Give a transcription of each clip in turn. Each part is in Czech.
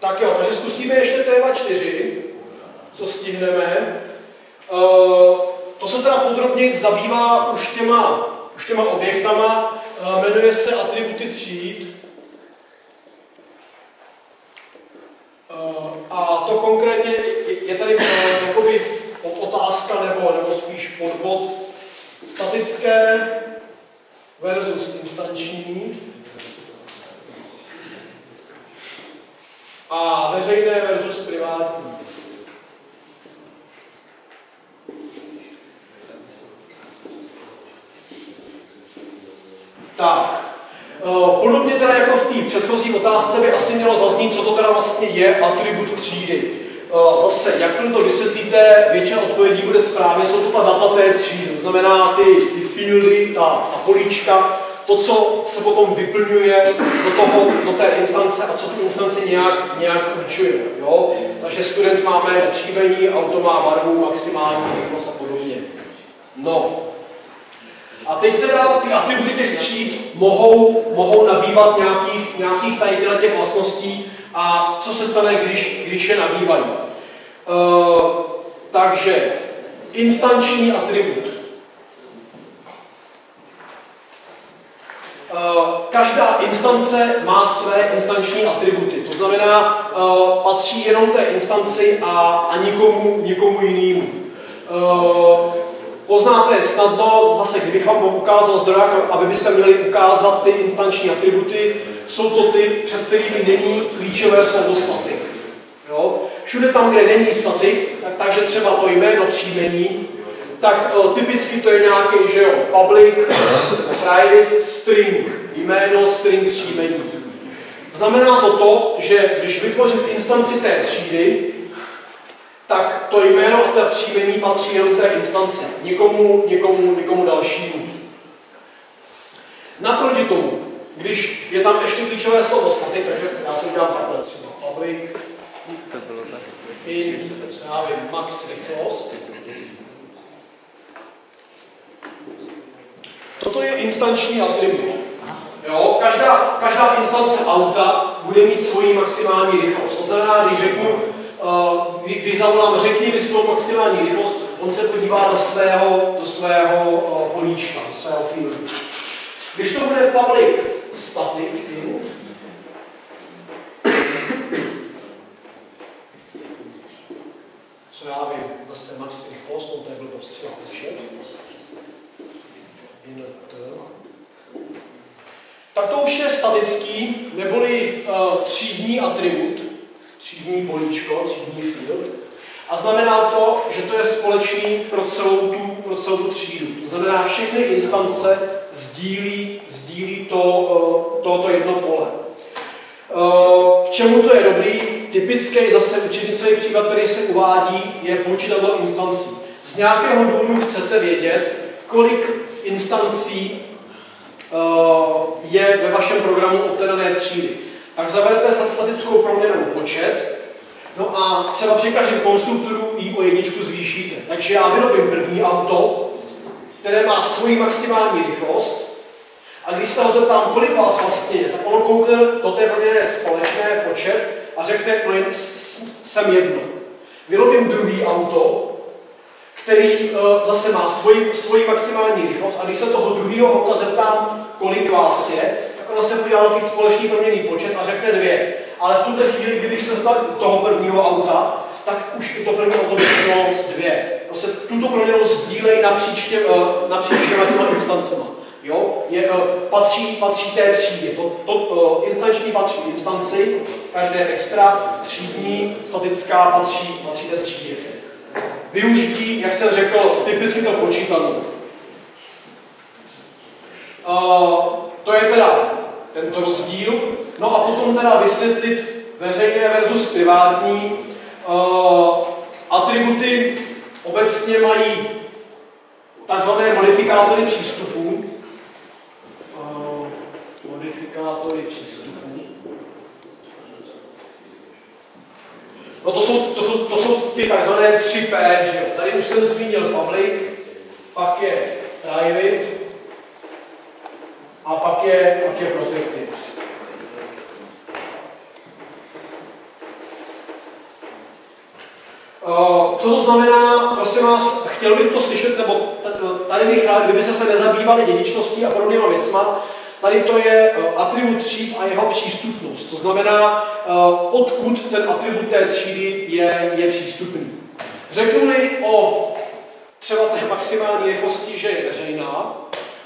Tak jo, takže zkusíme ještě téma 4, co stihneme. To se teda podrobněji zabývá už těma objektama, jmenuje se atributy tříd. A to konkrétně je tady jakoby otázka nebo spíš podbod statické versus instanční a veřejné versus privátní. Tak, podobně teda jako v té předchozí otázce by asi mělo zaznít, co to teda vlastně je atribut třídy. Zase, jak to vysvětlíte, většina odpovědí bude správně, jsou to ta data té třídy, to znamená ty fieldy, ta políčka, to, co se potom vyplňuje do té instance a co tu instanci nějak určuje. Jo? Takže student má jméno příjmení, auto má barvu, maximální rychlost a podobně. No. A teď teda ty atributy těch tříd mohou nabývat nějakých tady těch vlastností a co se stane, když je nabývají. Takže instanční atribut. Každá instance má své instanční atributy. To znamená, patří jenom té instanci a nikomu jinému. Poznáte snadno, zase kdybych vám ukázal zdroj, aby byste měli ukázat ty instanční atributy, jsou to ty, před kterými není klíčové slovo static. Jo? Všude tam, kde není static, takže třeba to jméno příjmení, tak typicky to je nějaký, že jo, public, private, string, jméno, string, příjmení. Znamená to, že když vytvořím instanci té třídy, tak to jméno a ta příjmení patří jenom té instanci, nikomu dalšímu. Naproti tomu, když je tam ještě klíčové slovo static, takže já to udělám takhle třeba public, int, já vím, max rychlost. Toto je instanční atribut. Jo? Každá instance auta bude mít svoji maximální rychlost. To znamená, když zavolám řekni mi svou maximální rychlost, on se podívá do svého políčka, do svého fieldu. Když to bude public static int, co já vím, zase max rychlost, on to je blbost třeba tak to už je statický, neboli třídní atribut, třídní políčko, třídní field. A znamená to, že to je společný pro celou tu třídu. To znamená, všechny instance sdílí to jedno pole. K čemu to je dobrý? Typický zase učebnicový příklad, který se uvádí, je počítatel instancí. Z nějakého důvodu chcete vědět, kolik instancí je ve vašem programu od té dané třídy. Tak zavedete statickou proměnnou počet, no a třeba při každém konstruktoru ji o jedničku zvýšíte. Takže já vyrobím první auto, které má svoji maximální rychlost, a když se ho zeptám, kolik vás vlastně je, tak on koukne do té proměnné společné počet a řekne, no jsem jedno. Vyrobím druhý auto, který zase má svoji maximální rychlost, a když se toho druhého auta zeptám, kolik vás je, tak ona se podívá na ty společný proměnný počet a řekne 2. Ale v tuto chvíli, kdybych se zeptal toho prvního auta, tak už i to první auto by bylo 2. Prostě tuto proměnu sdílej napříč těma instancema. Jo? Patří té třídě. Instanční patří instanci, každé extra, třídní, statická patří té třídě. Využití, jak jsem řekl, typicky to počítadlo. To je teda tento rozdíl. No a potom teda vysvětlit veřejné versus privátní. Atributy obecně mají takzvané modifikátory přístupů. No to jsou ty takzvané 3P, že jo? Tady už jsem zmínil public, pak je private a pak je protected. znamená, prosím vás, chtěl bych to slyšet, nebo tady bych rád, kdyby se nezabývali dědičností a podobnýma věcma, tady to je atribut tříd a jeho přístupnost. To znamená, odkud ten atribut té třídy je přístupný. Řeknu-li o třeba té maximální rychlosti, že je veřejná,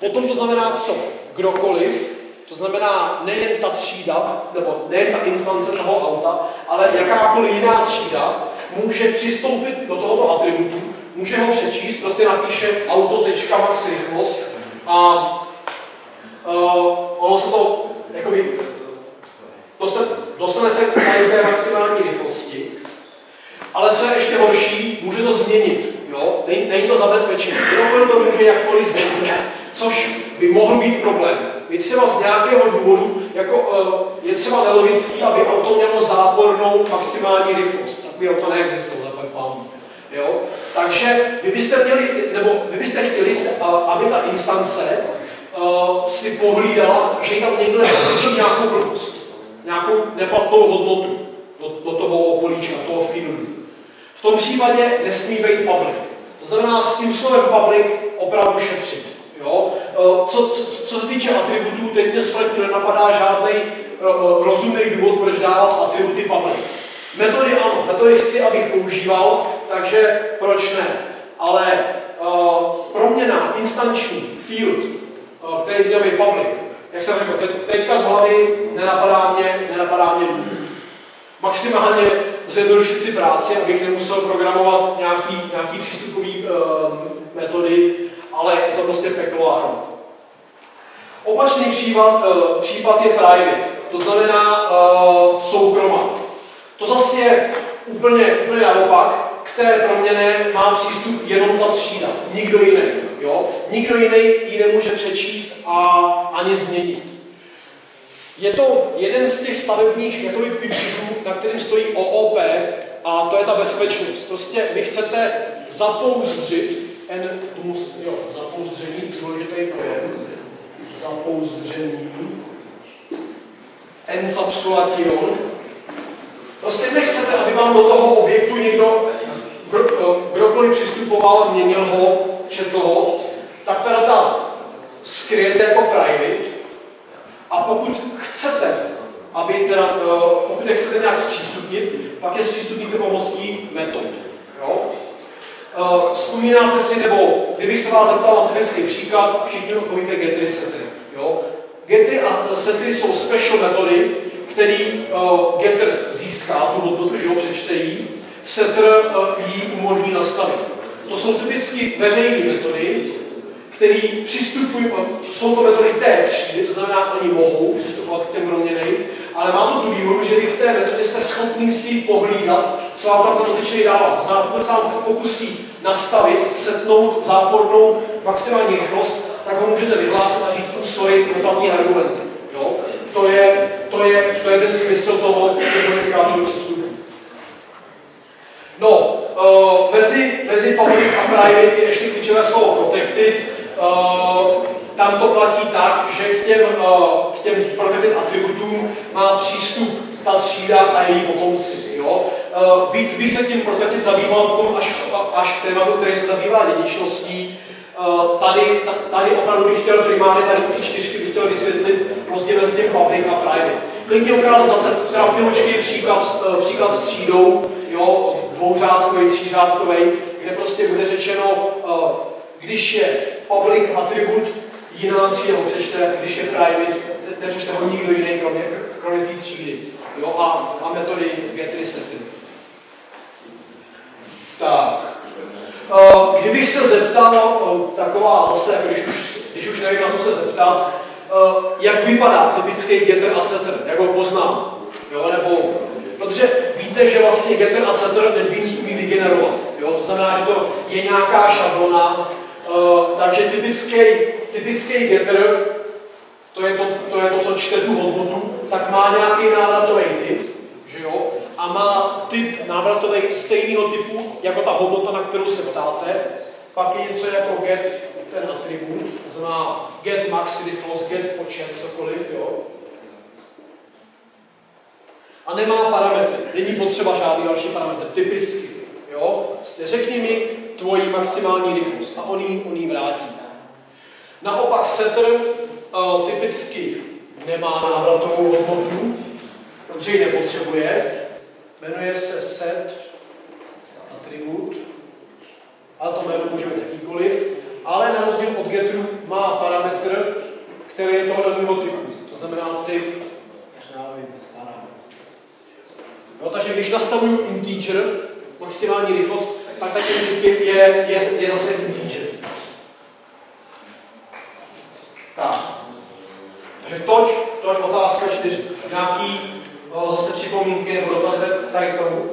potom to znamená co? Kdokoliv, to znamená nejen ta třída, nebo nejen ta instance toho auta, ale jakákoliv jiná třída může přistoupit do tohoto atributu, může ho přečíst, prostě napíše auto.max rychlost a ono se to jakoby dostane se k té maximální rychlosti, ale co je ještě horší, může to změnit. Jo? Není to zabezpečené. Kdokoliv to může jakkoliv změnit, což by mohl být problém. Je třeba z nějakého důvodu, je třeba nelogický, aby auto mělo zápornou maximální rychlost. Takový auto neexistuje za pánu. Takže vy byste chtěli, aby ta instance si pohlídala, že tam někdo nepřečí nějakou blbost, nějakou neplatnou hodnotu do toho políčka, toho fieldu. V tom případě nesmí být public. To znamená s tím slovem public opravdu šetřit. Jo? Co se týče atributů, teď mě z fleku nenapadá žádný rozumný důvod, proč dávat atributy public. Metody ano, metody chci, abych používal, takže proč ne? Ale proměna instanční field, který měl být public, jak jsem řekl, teďka z hlavy nenapadá mě maximálně zjednodušit si práci, abych nemusel programovat nějaký přístupový metody, ale je to prostě peklo a hrot. Opačný případ je private, to znamená soukromá. To zase je úplně naopak, k té proměně má přístup jenom ta třída, nikdo jiný. Jo? Nikdo jiný ji nemůže přečíst a ani změnit. Je to jeden z těch stavebních pilířů, na kterým stojí OOP, a to je ta bezpečnost. Prostě vy chcete zapouzdřit, zapouzdření, složitý pojem, zapouzdření, encapsulation. Prostě nechcete, aby vám do toho objektu někdo, kdokoliv přistupoval, změnil ho, četl ho, tak ta data skryjete jako private. A pokud chcete, pokud je chcete nějak zpřístupnit, pak je zpřístupníte pomocí metod. Vzpomínáte si, nebo kdybych se vás zeptal na typický příklad, všichni odpovíte getry, setry. Getry a setry jsou special metody, který getter získá tu hodnotu, že ho přečte jí, setter jí umožní nastavit. To jsou typicky veřejné metody, které přistupují, jsou to metody té třídy, to znamená, oni mohou přistupovat k těm proměným, ale má to tu výhodu, že vy v té metodě jste schopni si pohlídat, co vám tam ten dotyčný dává. To znamená, pokud se vám pokusí nastavit, setnout zápornou maximální rychlost, tak ho můžete vyhlásit a říct, sorry, neplatný argumenty. To je ten smysl toho modifikátoru přístupu. No, mezi public a private je ještě klíčové slovo protected. Tam to platí tak, že k těm protected atributům má přístup ta třída a její potomci. Jo? Víc se tím protected zabýval potom až v tématu, který se zabývá dědičností. Tady opravdu bych chtěl primárně tady ty čtyřky bych chtěl vysvětlit rozdíl mezi tím public a private. Klidně ukázat zase trapňočky příklad s třídou, jo, dvouřádkový, třířádkový, kde prostě bude řečeno, když je public atribut, jiná třída ho přečte, když je private, nepřečte ho nikdo jiný, kromě té třídy. Jo, a metody getry setry. Tak. Kdybych se zeptal, taková zase, když už nevím, na co se zeptat, jak vypadá typický getter a setter, jak ho poznám, jo, nebo, protože víte, že vlastně getter a setter NetBeans umí vygenerovat, jo, to znamená, že to je nějaká šablona, takže typický getter, to je to, co čte tu hodnotu, tak má nějaký návratový typ, že jo, a má typ návratový stejného typu, jako ta hodnota, na kterou se ptáte, pak je něco jako get ten atribut, to znamená get max rychlost, get počet, cokoliv, jo. A nemá parametry, není potřeba žádný další parametr, typicky, jo. řekni mi tvoji maximální rychlost a on jí vrátí. Naopak setter typicky nemá návratovou hodnotu, protože ji nepotřebuje. Jmenuje se set atribut, ale to jméno může být jakýkoliv, ale na rozdíl od getru má parametr, který je toho daného typu. To znamená typ, no, takže když nastavuju integer, maximální rychlost, tak ten typ je zase integer. Tak. Takže toč otázka 4. Nějaký zase připomínky nebo dotazy tady k tomu?